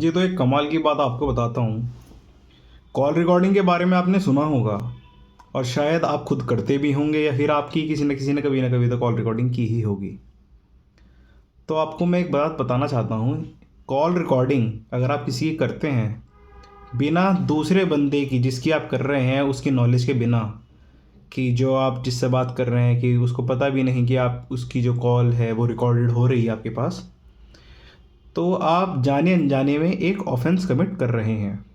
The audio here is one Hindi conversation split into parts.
जी, तो एक कमाल की बात आपको बताता हूँ। कॉल रिकॉर्डिंग के बारे में आपने सुना होगा और शायद आप खुद करते भी होंगे या फिर आपकी किसी ने कभी ना कभी तो कॉल रिकॉर्डिंग की ही होगी। तो आपको मैं एक बात बताना चाहता हूँ, कॉल रिकॉर्डिंग अगर आप किसी की करते हैं, बिना दूसरे बंदे की जिसकी आप कर रहे हैं उसकी नॉलेज के बिना, कि जो आप जिससे बात कर रहे हैं कि उसको पता भी नहीं कि आप उसकी जो कॉल है वो रिकॉर्डेड हो रही है आपके पास, तो आप जाने अनजाने में एक ऑफेंस कमिट कर रहे हैं।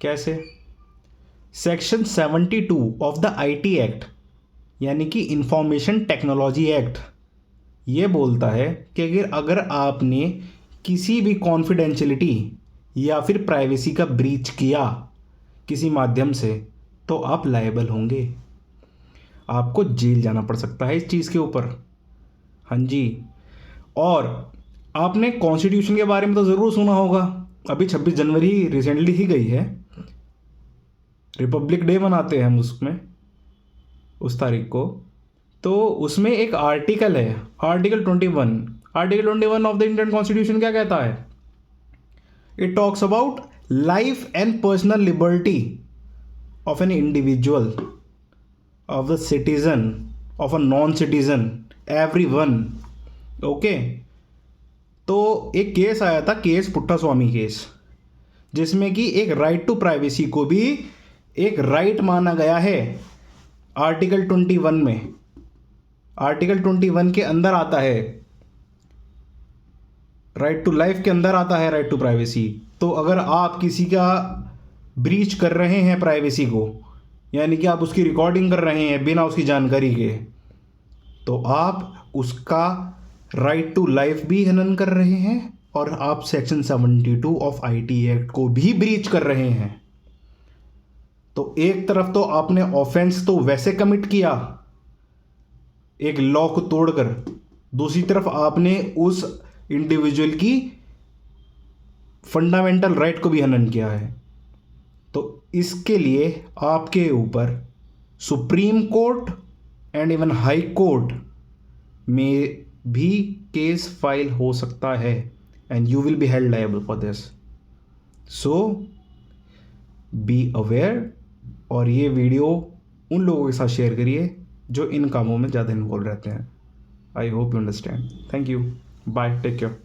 कैसे? Section 72 of the IT act, यानी कि इंफॉर्मेशन टेक्नोलॉजी एक्ट, ये बोलता है कि अगर अगर आपने किसी भी कॉन्फिडेंशियलिटी या फिर प्राइवेसी का ब्रीच किया किसी माध्यम से, तो आप लायबल होंगे। आपको जेल जाना पड़ सकता है इस चीज़ के ऊपर। हाँ जी। और आपने कॉन्स्टिट्यूशन के बारे में तो ज़रूर सुना होगा। अभी 26 जनवरी रिसेंटली ही गई है, रिपब्लिक डे मनाते हैं हम उसमें, उस तारीख को। तो उसमें एक आर्टिकल है, article 21 of the Indian constitution क्या कहता है? It talks about life and personal liberty of an individual, of the citizen, of a non citizen, every one. Okay. तो एक केस आया था, केस पुट्टा स्वामी केस, जिसमें कि एक राइट टू प्राइवेसी को भी एक राइट माना गया है। आर्टिकल 21 में, आर्टिकल 21 के अंदर आता है, राइट टू लाइफ के अंदर आता है राइट टू प्राइवेसी। तो अगर आप किसी का ब्रीच कर रहे हैं प्राइवेसी को, यानी कि आप उसकी रिकॉर्डिंग कर रहे हैं बिना उसकी जानकारी के, तो आप उसका राइट टू लाइफ भी हनन कर रहे हैं और आप सेक्शन 72 ऑफ आईटी एक्ट को भी ब्रीच कर रहे हैं। तो एक तरफ तो आपने ऑफेंस तो वैसे कमिट किया एक लॉ को तोड़कर, दूसरी तरफ आपने उस इंडिविजुअल की फंडामेंटल राइट को भी हनन किया है। तो इसके लिए आपके ऊपर supreme court and even high court में भी केस फाइल हो सकता है and you will be held liable for this. So be aware. और ये वीडियो उन लोगों के साथ शेयर करिए जो इन कामों में ज़्यादा इन्वॉल्व रहते हैं। I hope you understand. Thank you. Bye. Take care.